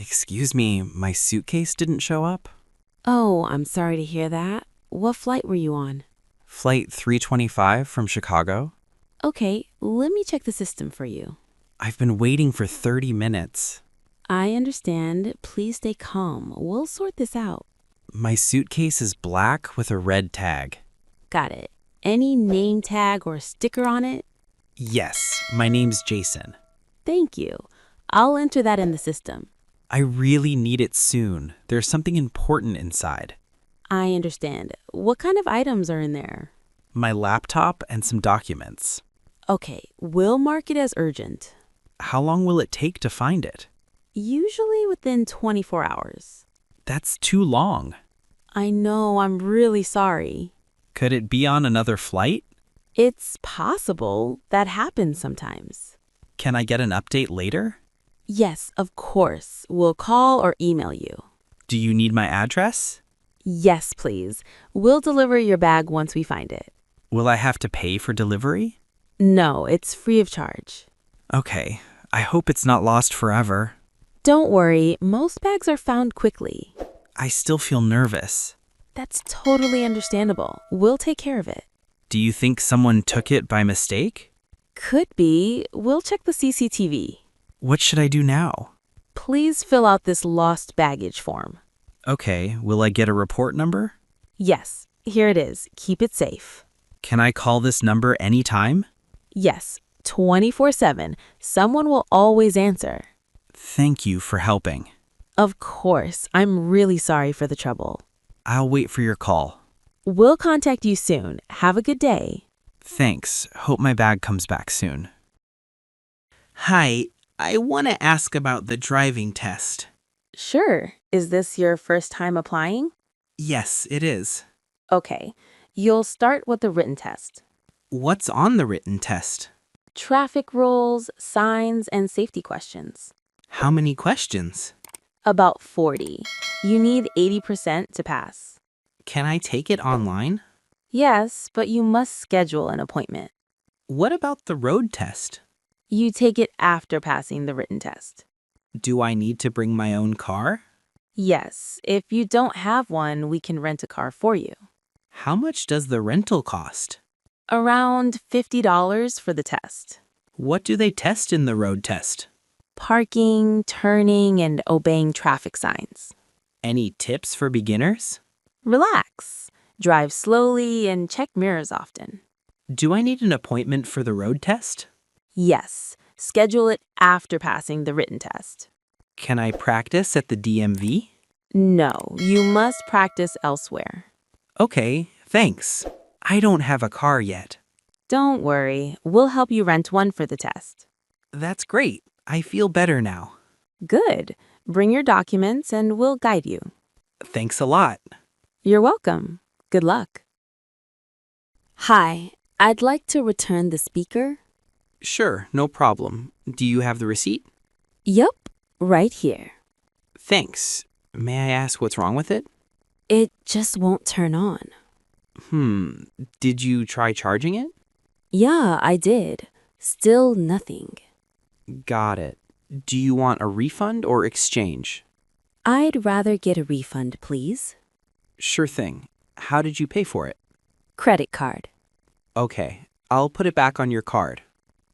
Excuse me, my suitcase didn't show up? Oh, I'm sorry to hear that. What flight were you on? Flight 325 from Chicago? Okay, let me check the system for you. I've been waiting for 30 minutes. I understand. Please stay calm. We'll sort this out. My suitcase is black with a red tag. Got it. Any name tag or sticker on it? Yes, my name's Jason. Thank you. I'll enter that in the system. I really need it soon. There's something important inside. I understand. What kind of items are in there? My laptop and some documents. Okay, we'll mark it as urgent. How long will it take to find it? Usually within 24 hours. That's too long. I know, I'm really sorry. Could it be on another flight? It's possible. That happens sometimes. Can I get an update later? Yes, of course. We'll call or email you. Do you need my address? Yes, please. We'll deliver your bag once we find it. Will I have to pay for delivery? No, it's free of charge. Okay, I hope it's not lost forever. Don't worry, most bags are found quickly. I still feel nervous. That's totally understandable. We'll take care of it. Do you think someone took it by mistake? Could be. We'll check the CCTV. What should I do now? Please fill out this lost baggage form. Okay, will I get a report number? Yes, here it is. Keep it safe. Can I call this number anytime? Yes, 24/7. Someone will always answer. Thank you for helping. Of course, I'm really sorry for the trouble. I'll wait for your call. We'll contact you soon. Have a good day. Thanks. Hope my bag comes back soon. Hi, I want to ask about the driving test. Sure. Is this your first time applying? Yes, it is. Okay. You'll start with the written test. What's on the written test? Traffic rules, signs, and safety questions. How many questions? About 40. You need 80% to pass. Can I take it online? Yes, but you must schedule an appointment. What about the road test? You take it after passing the written test. Do I need to bring my own car? Yes, if you don't have one, we can rent a car for you. How much does the rental cost? Around $50 for the test. What do they test in the road test? Parking, turning, and obeying traffic signs. Any tips for beginners? Relax. Drive slowly and check mirrors often. Do I need an appointment for the road test? Yes, schedule it after passing the written test. Can I practice at the DMV? No, you must practice elsewhere. Okay, thanks. I don't have a car yet. Don't worry, we'll help you rent one for the test. That's great. I feel better now. Good. Bring your documents and we'll guide you. Thanks a lot. You're welcome. Good luck. Hi, I'd like to return the speaker. Sure, no problem. Do you have the receipt? Yup, right here. Thanks. May I ask what's wrong with it? It just won't turn on. Did you try charging it? Yeah, I did. Still nothing. Got it. Do you want a refund or exchange? I'd rather get a refund, please. Sure thing. How did you pay for it? Credit card. Okay, I'll put it back on your card.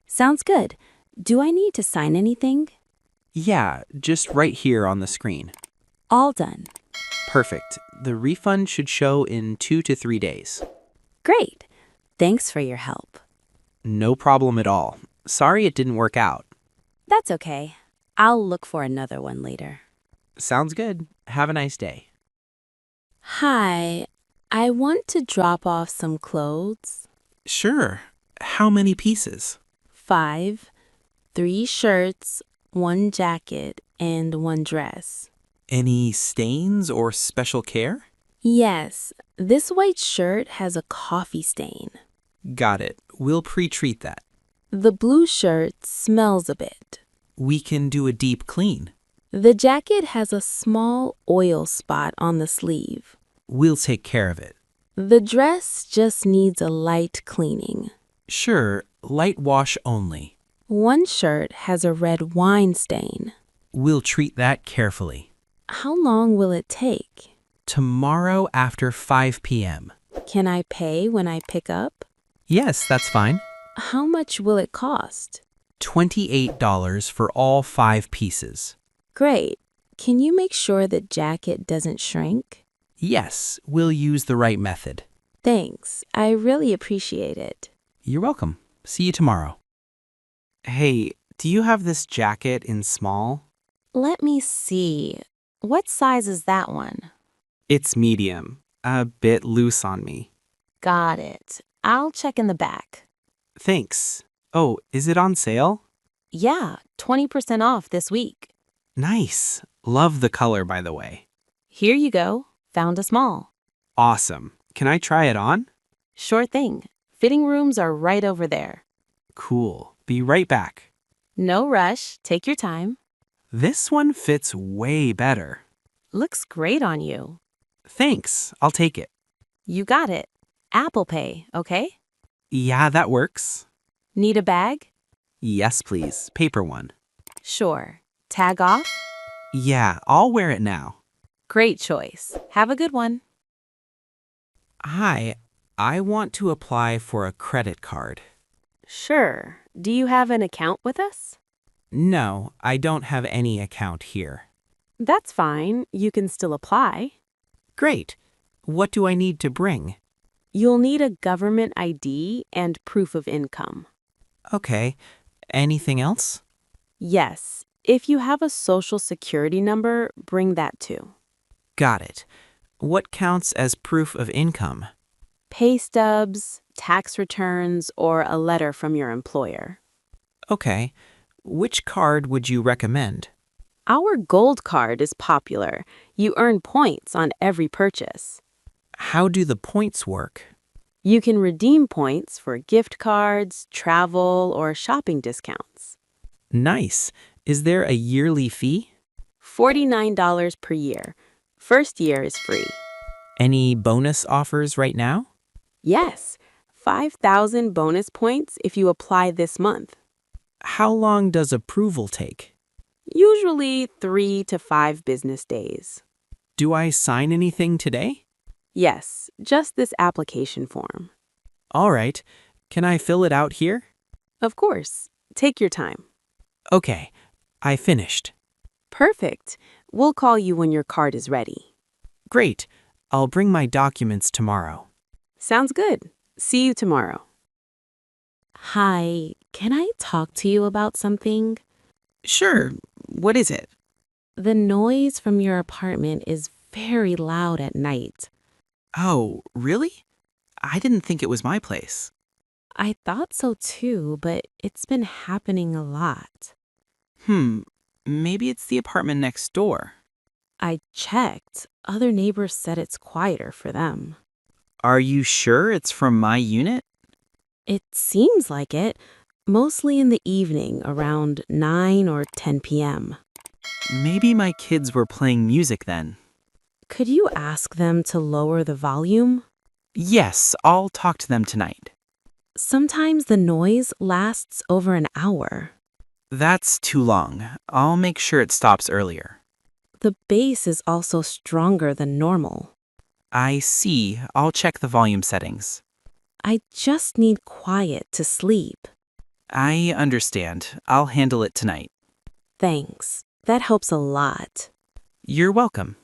Sounds good. Do I need to sign anything? Yeah, just right here on the screen. All done. Perfect. The refund should show in 2 to 3 days. Great. Thanks for your help. No problem at all. Sorry it didn't work out. That's okay. I'll look for another one later. Sounds good. Have a nice day. Hi, I want to drop off some clothes. Sure. How many pieces? 5, 3 shirts, 1 jacket, and 1 dress. Any stains or special care? Yes, this white shirt has a coffee stain. Got it. We'll pre-treat that. The blue shirt smells a bit. We can do a deep clean. The jacket has a small oil spot on the sleeve. We'll take care of it. The dress just needs a light cleaning. Sure, light wash only. 1 shirt has a red wine stain. We'll treat that carefully. How long will it take? Tomorrow after 5 p.m. Can I pay when I pick up? Yes, that's fine. How much will it cost? $28 for all 5 pieces. Great. Can you make sure the jacket doesn't shrink? Yes, we'll use the right method. Thanks. I really appreciate it. You're welcome. See you tomorrow. Hey, do you have this jacket in small? Let me see. What size is that one? It's medium, a bit loose on me. Got it. I'll check in the back. Thanks. Oh, is it on sale? Yeah, 20% off this week. Nice. Love the color, by the way. Here you go. Found a small. Awesome. Can I try it on? Sure thing. Fitting rooms are right over there. Cool. Be right back. No rush. Take your time. This one fits way better. Looks great on you. Thanks. I'll take it. You got it. Apple Pay, okay? Yeah, that works. Need a bag? Yes, please. Paper one. Sure. Tag off? Yeah, I'll wear it now. Great choice. Have a good one. Hi, I want to apply for a credit card. Sure. Do you have an account with us? No, I don't have any account here. That's fine. You can still apply. Great. What do I need to bring? You'll need a government ID and proof of income. Okay. Anything else? Yes. If you have a social security number, bring that too. Got it. What counts as proof of income? Pay stubs, tax returns, or a letter from your employer. Okay. Which card would you recommend? Our gold card is popular. You earn points on every purchase. How do the points work? You can redeem points for gift cards, travel, or shopping discounts. Nice. Is there a yearly fee? $49 per year. First year is free. Any bonus offers right now? Yes, 5,000 bonus points if you apply this month. How long does approval take? Usually 3 to 5 business days. Do I sign anything today? Yes, just this application form. All right. Can I fill it out here? Of course. Take your time. Okay. I finished. Perfect. We'll call you when your card is ready. Great. I'll bring my documents tomorrow. Sounds good. See you tomorrow. Hi, can I talk to you about something? Sure. What is it? The noise from your apartment is very loud at night. Oh, really? I didn't think it was my place. I thought so too, but it's been happening a lot. Maybe it's the apartment next door. I checked. Other neighbors said it's quieter for them. Are you sure it's from my unit? It seems like it, mostly in the evening around 9 or 10 p.m. Maybe my kids were playing music then. Could you ask them to lower the volume? Yes, I'll talk to them tonight. Sometimes the noise lasts over an hour. That's too long. I'll make sure it stops earlier. The bass is also stronger than normal. I see. I'll check the volume settings. I just need quiet to sleep. I understand. I'll handle it tonight. Thanks. That helps a lot. You're welcome.